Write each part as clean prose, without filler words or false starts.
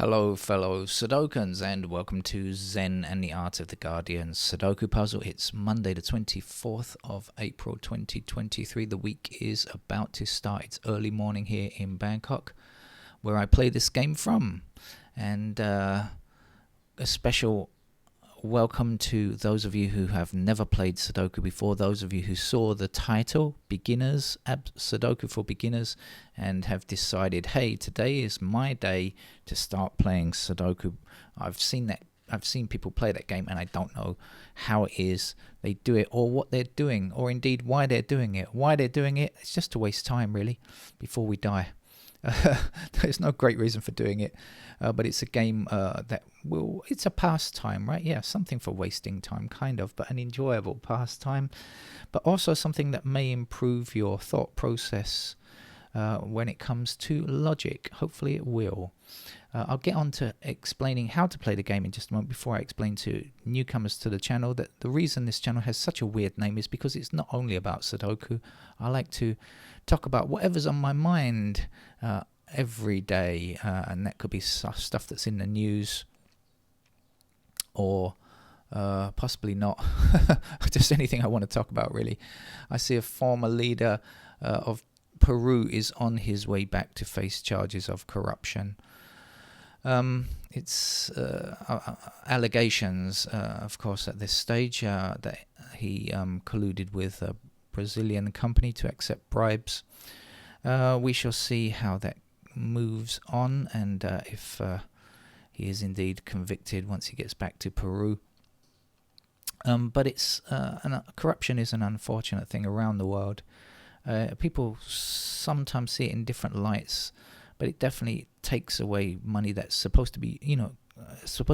Hello fellow Sudokans and welcome to Zen and the Art of the Guardian Sudoku Puzzle. It's Monday the 24th of April 2023. The week is about to start. It's early morning here in Bangkok where I play this game from. And a special welcome to those of you who have never played Sudoku before, those of you who saw the title, Beginners, Sudoku for Beginners, and have decided, hey, today is my day to start playing Sudoku. I've seen people play that game and I don't know how it is they do it or what they're doing or indeed why they're doing it. Why they're doing it, it's just to waste time really before we die. There's no great reason for doing it, but it's a game it's a pastime, right? Yeah, something for wasting time, kind of, but an enjoyable pastime, but also something that may improve your thought process when it comes to logic. Hopefully it will. I'll get on to explaining how to play the game in just a moment. Before I explain to newcomers to the channel that the reason this channel has such a weird name is because it's not only about Sudoku. I like to talk about whatever's on my mind every day, and that could be stuff that's in the news or possibly not. Just anything I want to talk about really. I see a former leader of Peru is on his way back to face charges of corruption. It's allegations, of course, at this stage that he colluded with a Brazilian company to accept bribes. We shall see how that moves on and if he is indeed convicted once he gets back to Peru. But it's corruption is an unfortunate thing around the world. People sometimes see it in different lights, but it definitely takes away money that's supposed to be,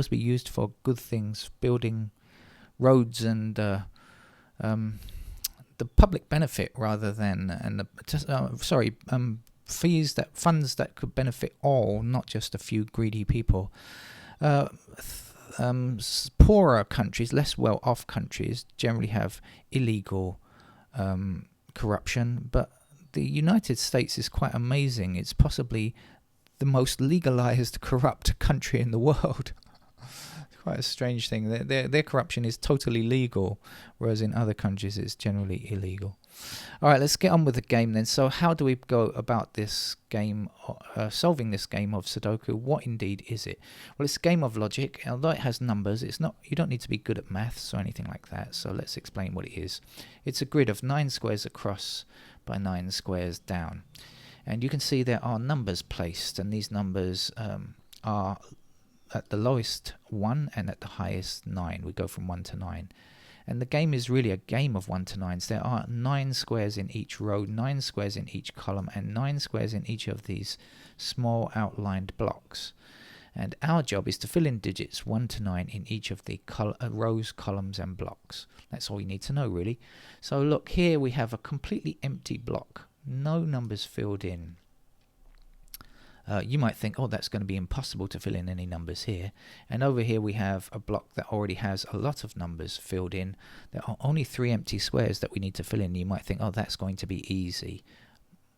used for good things, building roads and the public benefit rather than funds that could benefit all, not just a few greedy people. Poorer countries, less well-off countries, generally have illegal corruption, but the United States is quite amazing. It's possibly the most legalized corrupt country in the world. It's quite a strange thing. Their corruption is totally legal, whereas in other countries it's generally illegal. All right, let's get on with the game then. So how do we go about this game, solving this game of Sudoku? What indeed is it? Well, it's a game of logic. Although it has numbers, it's not. You don't need to be good at maths or anything like that. So let's explain what it is. It's a grid of 9 squares across by 9 squares down. And you can see there are numbers placed, and these numbers are at the lowest 1 and at the highest 9. We go from 1 to 9. And the game is really a game of 1 to 9s. There are 9 squares in each row, 9 squares in each column, and 9 squares in each of these small outlined blocks. And our job is to fill in digits 1 to 9 in each of the rows, columns, and blocks. That's all you need to know, really. So look, here we have a completely empty block. No numbers filled in. You might think, oh, that's going to be impossible to fill in any numbers here. And over here we have a block that already has a lot of numbers filled in. There are only 3 empty squares that we need to fill in. You might think, oh, that's going to be easy.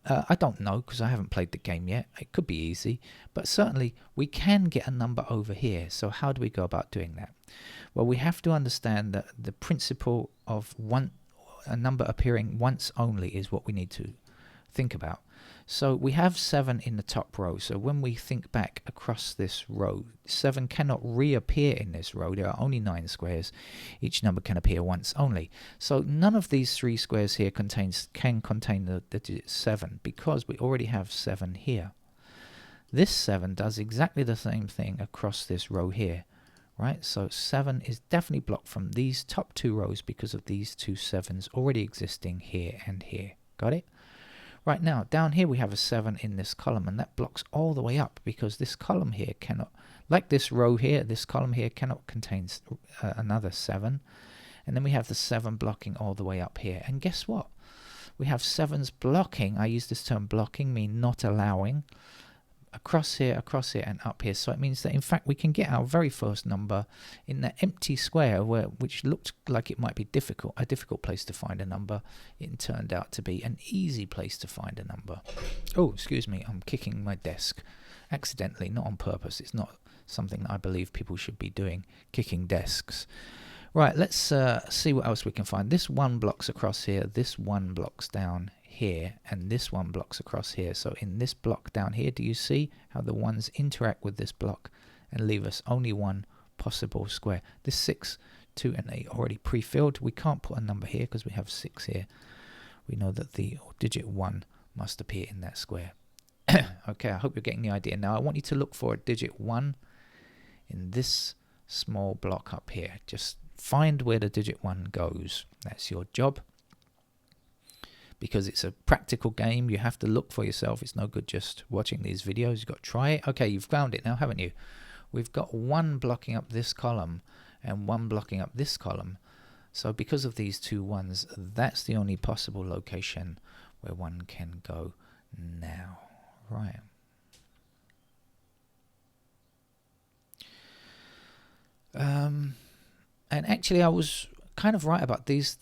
I don't know because I haven't played the game yet. It could be easy, but certainly we can get a number over here. So how do we go about doing that? Well, we have to understand that the principle of a number appearing once only is what we need to think about. So we have 7 in the top row. So when we think back across this row, 7 cannot reappear in this row. There are only 9 squares. Each number can appear once only. So none of these 3 squares here can contain the digit 7 because we already have 7 here. This 7 does exactly the same thing across this row here. Right? So 7 is definitely blocked from these top 2 rows because of these 2 7s already existing here and here. Got it? Right, now, down here we have a 7 in this column, and that blocks all the way up because this column here cannot, like this row here, this column here cannot contain another 7. And then we have the 7 blocking all the way up here. And guess what? We have 7s blocking. I use this term blocking, mean not allowing, across here, and up here. So it means that in fact we can get our very first number in that empty square which looked like it might be a difficult place to find a number. It turned out to be an easy place to find a number. Oh, excuse me, I'm kicking my desk accidentally, not on purpose. It's not something I believe people should be doing, kicking desks. Right, let's see what else we can find. This one blocks across here, this one blocks down here, and this one blocks across here. So in this block down here, do you see how the ones interact with this block and leave us only one possible square? This 6, 2 and 8 already pre-filled. We can't put a number here because we have 6 here. We know that the digit 1 must appear in that square. Okay, I hope you're getting the idea. Now I want you to look for a digit 1 in this small block up here. Just find where the digit 1 goes. That's your job. Because it's a practical game, you have to look for yourself. It's no good just watching these videos. You've got to try it. Okay, you've found it now, haven't you? We've got 1 blocking up this column and 1 blocking up this column. So because of these 2 1s, that's the only possible location where 1 can go now. Right. And actually I was kind of right about these.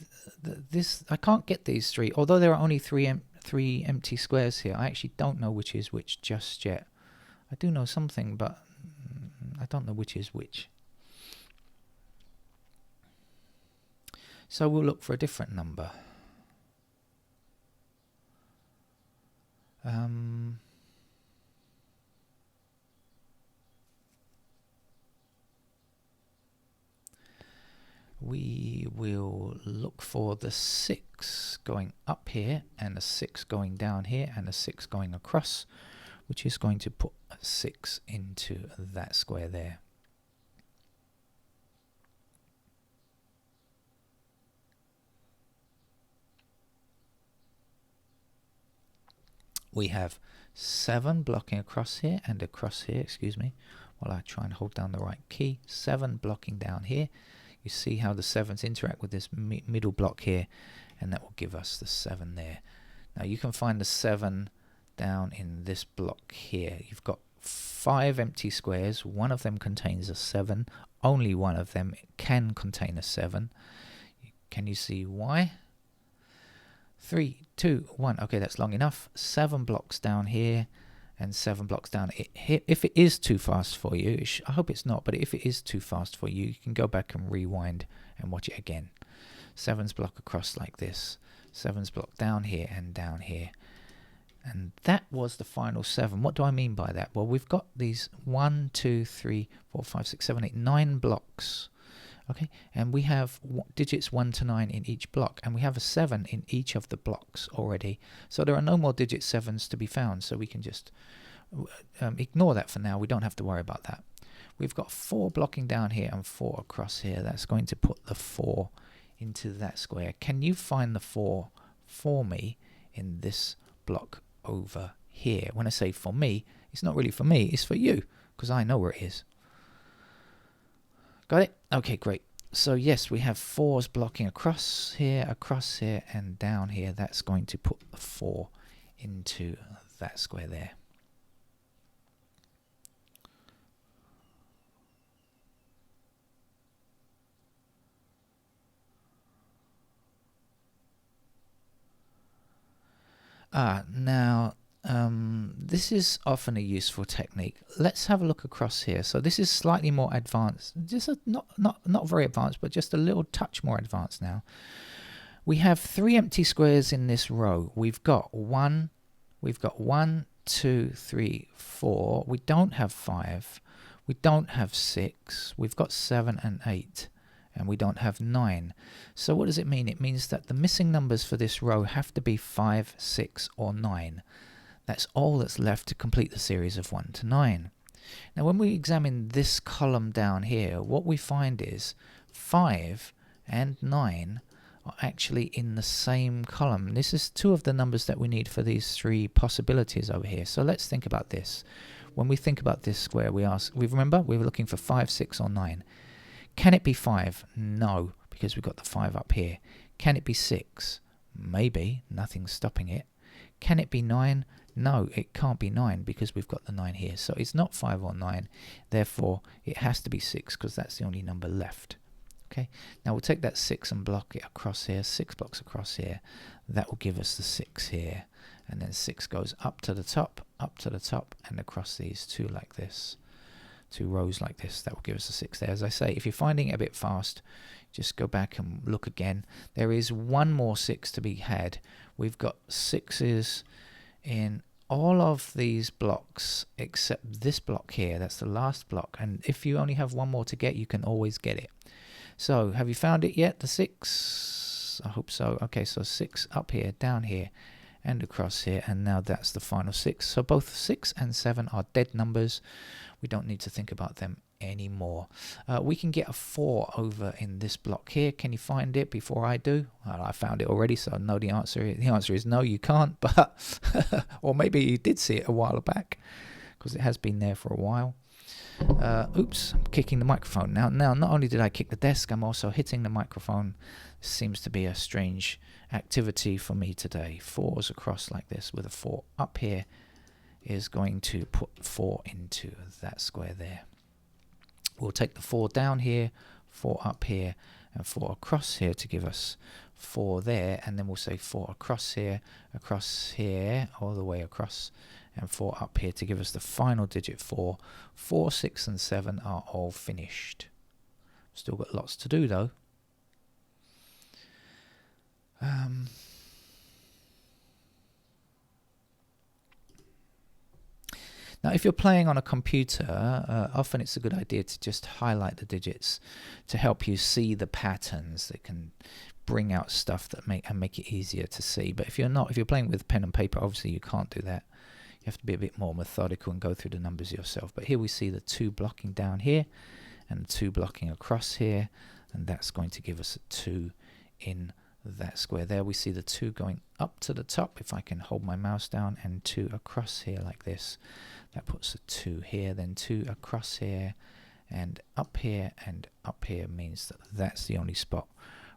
I can't get these 3, although there are only 3 empty squares here. I actually don't know which is which just yet. I do know something, but I don't know which is which. So we'll look for a different number. We will look for the 6 going up here and the 6 going down here and the 6 going across, which is going to put a 6 into that square there. We have 7 blocking across here and across here, excuse me, while I try and hold down the right key. 7 blocking down here. You see how the 7s interact with this middle block here, and that will give us the 7 there. Now you can find the 7 down in this block here. You've got 5 empty squares. One of them contains a 7. Only one of them can contain a 7. Can you see why? 3, 2, 1. Okay, that's long enough. 7 blocks down here and 7 blocks down here. If it is too fast for you, I hope it's not, but if it is too fast for you, you can go back and rewind and watch it again. 7's block across like this. 7's block down here and down here. And that was the final 7. What do I mean by that? Well, we've got these 1, 2, 3, 4, 5, 6, 7, 8, 9 blocks. Okay, and we have digits 1 to 9 in each block, and we have a 7 in each of the blocks already. So there are no more digit 7s to be found, so we can just ignore that for now. We don't have to worry about that. We've got 4 blocking down here and 4 across here. That's going to put the 4 into that square. Can you find the 4 for me in this block over here? When I say for me, it's not really for me, it's for you, because I know where it is. Got it? Okay, great. So yes, we have 4s blocking across here, and down here. That's going to put the 4 into that square there. Now this is often a useful technique. Let's have a look across here. So this is slightly more advanced, just not very advanced, but just a little touch more advanced now. We have 3 empty squares in this row. We've got 1, 2, 3, 4. We don't have 5. We don't have 6. We've got 7 and 8. And we don't have 9. So what does it mean? It means that the missing numbers for this row have to be 5, 6, or 9. That's all that's left to complete the series of 1 to 9. Now when we examine this column down here, what we find is 5 and 9 are actually in the same column. This is 2 of the numbers that we need for these 3 possibilities over here. So let's think about this. When we think about this square, we remember we were looking for 5, 6, or 9. Can it be 5? No, because we've got the 5 up here. Can it be 6? Maybe, nothing's stopping it. Can it be 9? No, it can't be 9 because we've got the 9 here. So it's not 5 or 9, therefore it has to be 6 because that's the only number left. Okay, now we'll take that 6 and block it across here, 6 blocks across here. That will give us the 6 here. And then 6 goes up to the top, and across these 2 like this. 2 rows like this. That will give us a 6 there. As I say, if you're finding it a bit fast, just go back and look again. There is one more 6 to be had. We've got 6s in all of these blocks except this block here. That's the last block, and if you only have one more to get, you can always get it. So have you found it yet, the 6? I hope so. Okay, so 6 up here, down here, and across here, and now that's the final 6. So both 6 and 7 are dead numbers. We don't need to think about them anymore. We can get a 4 over in this block here. Can you find it before I do? Well, I found it already, so I know the answer. The answer is no, you can't, but or maybe you did see it a while back, because it has been there for a while. Oops, I'm kicking the microphone now. Not only did I kick the desk, I'm also hitting the microphone. This seems to be a strange activity for me today. 4s across like this with a 4 up here is going to put 4 into that square there. We'll take the 4 down here, 4 up here, and 4 across here to give us 4 there, and then we'll say 4 across here, all the way across, and 4 up here to give us the final digit 4. 4, 6, and 7 are all finished. Still got lots to do though. Now, if you're playing on a computer, often it's a good idea to just highlight the digits to help you see the patterns that can bring out stuff that make it easier to see. But if you're playing with pen and paper, obviously you can't do that. You have to be a bit more methodical and go through the numbers yourself. But here we see the 2 blocking down here and the 2 blocking across here, and that's going to give us a 2 in that square there. We see the 2 going up to the top, if I can hold my mouse down, and 2 across here like this. That puts a 2 here, then 2 across here, and up here means that that's the only spot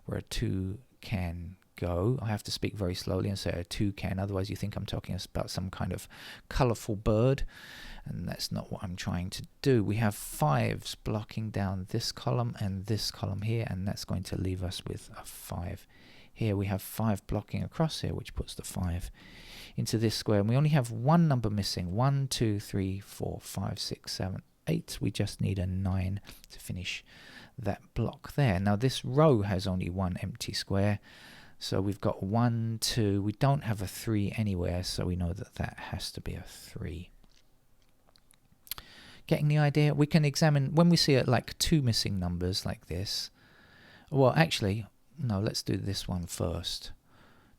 where a 2 can go. I have to speak very slowly and say a 2 can, otherwise you think I'm talking about some kind of colourful bird, and that's not what I'm trying to do. We have 5s blocking down this column and this column here, and that's going to leave us with a 5 here. We have 5 blocking across here, which puts the 5 into this square, and we only have one number missing. 1, 2, 3, 4, 5, 6, 7, 8. We just need a 9 to finish that block there. Now this row has only one empty square, so we've got 1, 2. We don't have a 3 anywhere, so we know that that has to be a 3. Getting the idea? We can examine when we see it like 2 missing numbers like this. Well, actually, no, let's do this one first.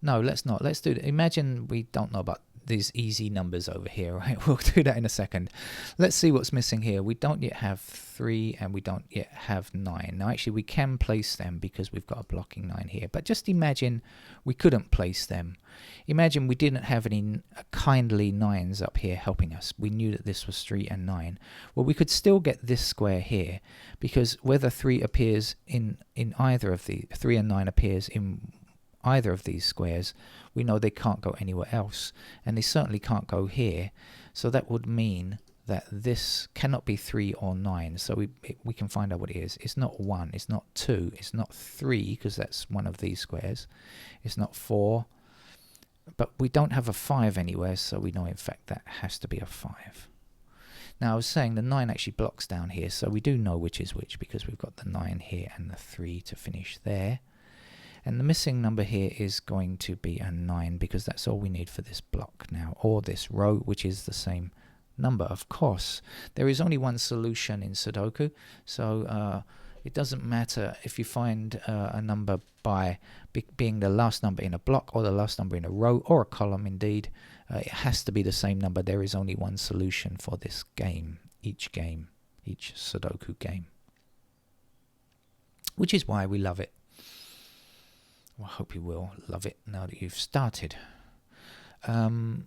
No, let's not. Let's do it. Imagine we don't know about these easy numbers over here, right? We'll do that in a second. Let's see what's missing here. We don't yet have 3 and we don't yet have 9. Now, actually, we can place them because we've got a blocking 9 here. But just imagine we couldn't place them. Imagine we didn't have any kindly 9s up here helping us. We knew that this was 3 and 9. Well, we could still get this square here because whether 3 appears in either of the 3 and 9 appears in either of these squares, we know they can't go anywhere else, and they certainly can't go here. So that would mean that this cannot be 3 or 9. So we can find out what it is. It's not 1, it's not 2, it's not 3, because that's one of these squares. It's not 4, but we don't have a 5 anywhere, so we know in fact that has to be a 5. Now I was saying the 9 actually blocks down here, so we do know which is which because we've got the 9 here and the 3 to finish there. And the missing number here is going to be a 9 because that's all we need for this block now, or this row, which is the same number. Of course, there is only one solution in Sudoku, so it doesn't matter if you find a number by being the last number in a block or the last number in a row or a column indeed. It has to be the same number. There is only one solution for this game, each Sudoku game, which is why we love it. Well, I hope you will love it now that you've started. Like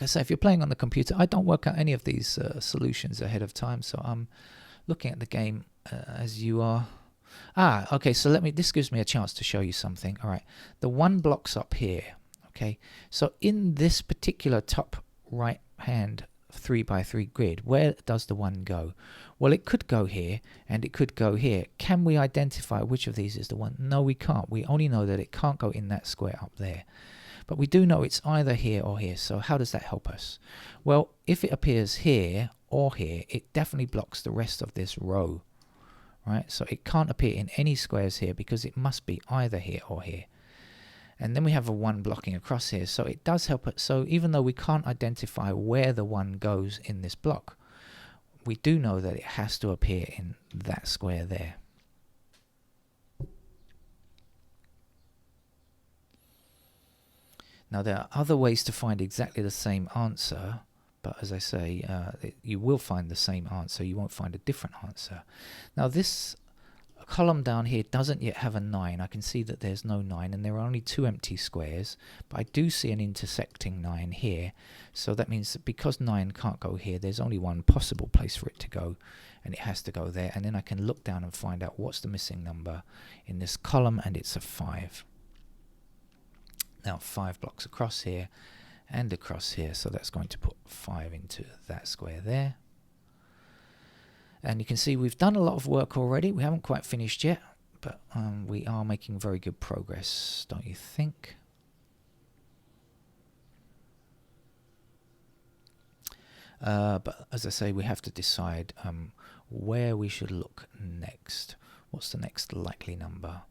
I say, if you're playing on the computer, I don't work out any of these solutions ahead of time, so I'm looking at the game as you are. Okay, so this gives me a chance to show you something. All right, the 1 block's up here, okay? So in this particular top right-hand 3x3 grid, where does the 1 go? Well, it could go here and it could go here. Can we identify which of these is the 1? No, we can't. We only know that it can't go in that square up there. But we do know it's either here or here. So how does that help us? Well, if it appears here or here, it definitely blocks the rest of this row, right? So it can't appear in any squares here because it must be either here or here. And then we have a 1 blocking across here. So it does help it. So even though we can't identify where the 1 goes in this block, we do know that it has to appear in that square there. Now there are other ways to find exactly the same answer, but as I say, you will find the same answer. You won't find a different answer. Now this column down here doesn't yet have a 9. I can see that there's no 9 and there are only 2 empty squares, but I do see an intersecting 9 here. So that means that because 9 can't go here, there's only one possible place for it to go, and it has to go there. And then I can look down and find out what's the missing number in this column, and it's a 5. Now 5 blocks across here and across here, so that's going to put 5 into that square there. And you can see we've done a lot of work already. We haven't quite finished yet, but we are making very good progress, don't you think? But as I say, we have to decide where we should look next. What's the next likely number?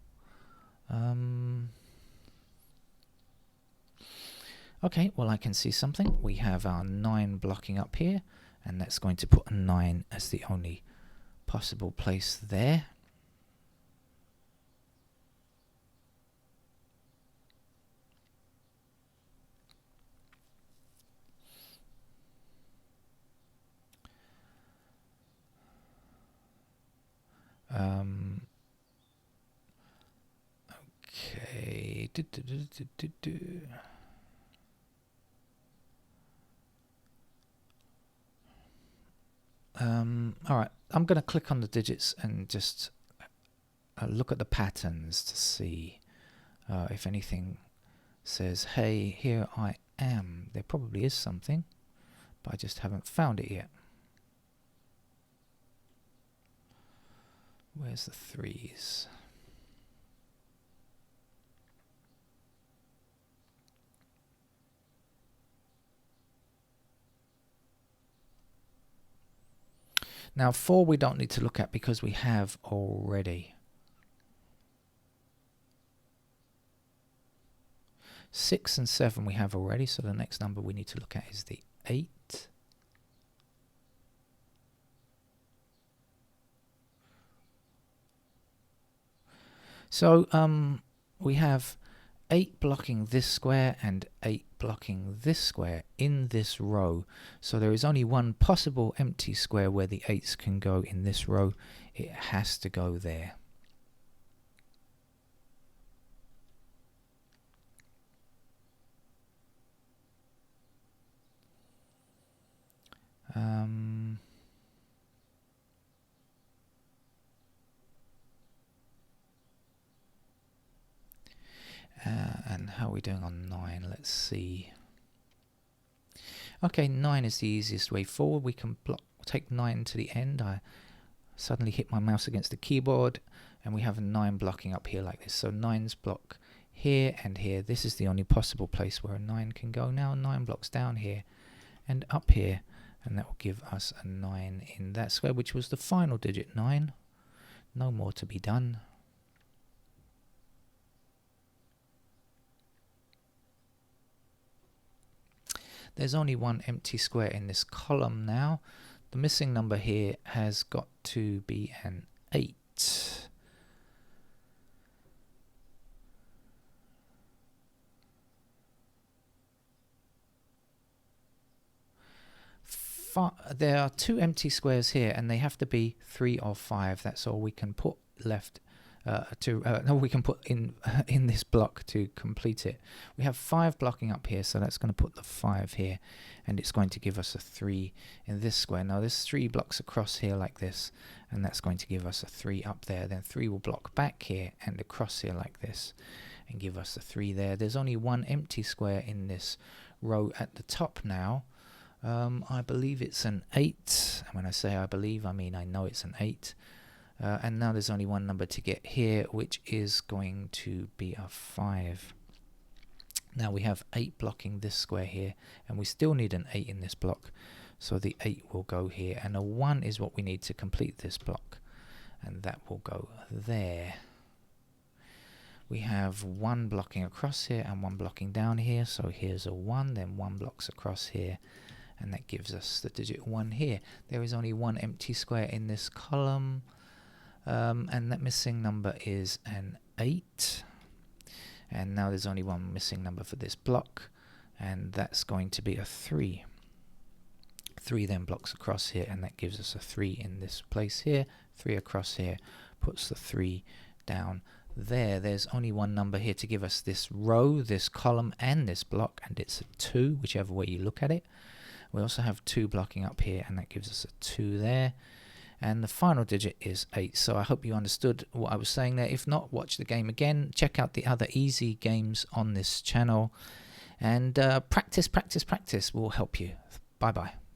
Okay, well, I can see something. We have our 9 blocking up here, and that's going to put a 9 as the only possible place there. Okay. All right, I'm going to click on the digits and just look at the patterns to see if anything says, hey, here I am. There probably is something, but I just haven't found it yet. Where's the 3s? Now 4 we don't need to look at because we have already. 6 and 7 we have already, so the next number we need to look at is the 8. So we have 8 blocking this square and 8 blocking this square in this row. So there is only one possible empty square where the 8s can go in this row. It has to go there. And how are we doing on 9? Let's see. Okay, 9 is the easiest way forward. We can take 9 to the end. I suddenly hit my mouse against the keyboard, and we have a 9 blocking up here like this. So 9's block here and here. This is the only possible place where a 9 can go now. 9 blocks down here and up here, and that will give us a 9 in that square, which was the final digit, 9. No more to be done. There's only one empty square in this column now. The missing number here has got to be an 8. There are 2 empty squares here, and they have to be 3 or 5. That's all we can put left we can put in this block to complete it. We have 5 blocking up here, so that's going to put the 5 here, and it's going to give us a 3 in this square. Now there's 3 blocks across here like this, and that's going to give us a 3 up there. Then 3 will block back here and across here like this and give us a 3 there. There's only one empty square in this row at the top now. I believe it's an 8. And when I say I believe, I mean I know it's an 8. And now there's only one number to get here, which is going to be a 5. Now we have 8 blocking this square here, and we still need an 8 in this block, so the 8 will go here, and a 1 is what we need to complete this block, and that will go there. We have 1 blocking across here and 1 blocking down here, so here's a 1, then 1 blocks across here, and that gives us the digit 1 here. There is only 1 empty square in this column, and that missing number is an 8. And now there's only 1 missing number for this block, and that's going to be a 3. 3 then blocks across here, and that gives us a 3 in this place here. 3 across here puts the 3 down there. There's only 1 number here to give us this row, this column, and this block, and it's a 2, whichever way you look at it. We also have 2 blocking up here, and that gives us a 2 there. And the final digit is 8. So I hope you understood what I was saying there. If not, watch the game again. Check out the other easy games on this channel. And practice will help you. Bye-bye.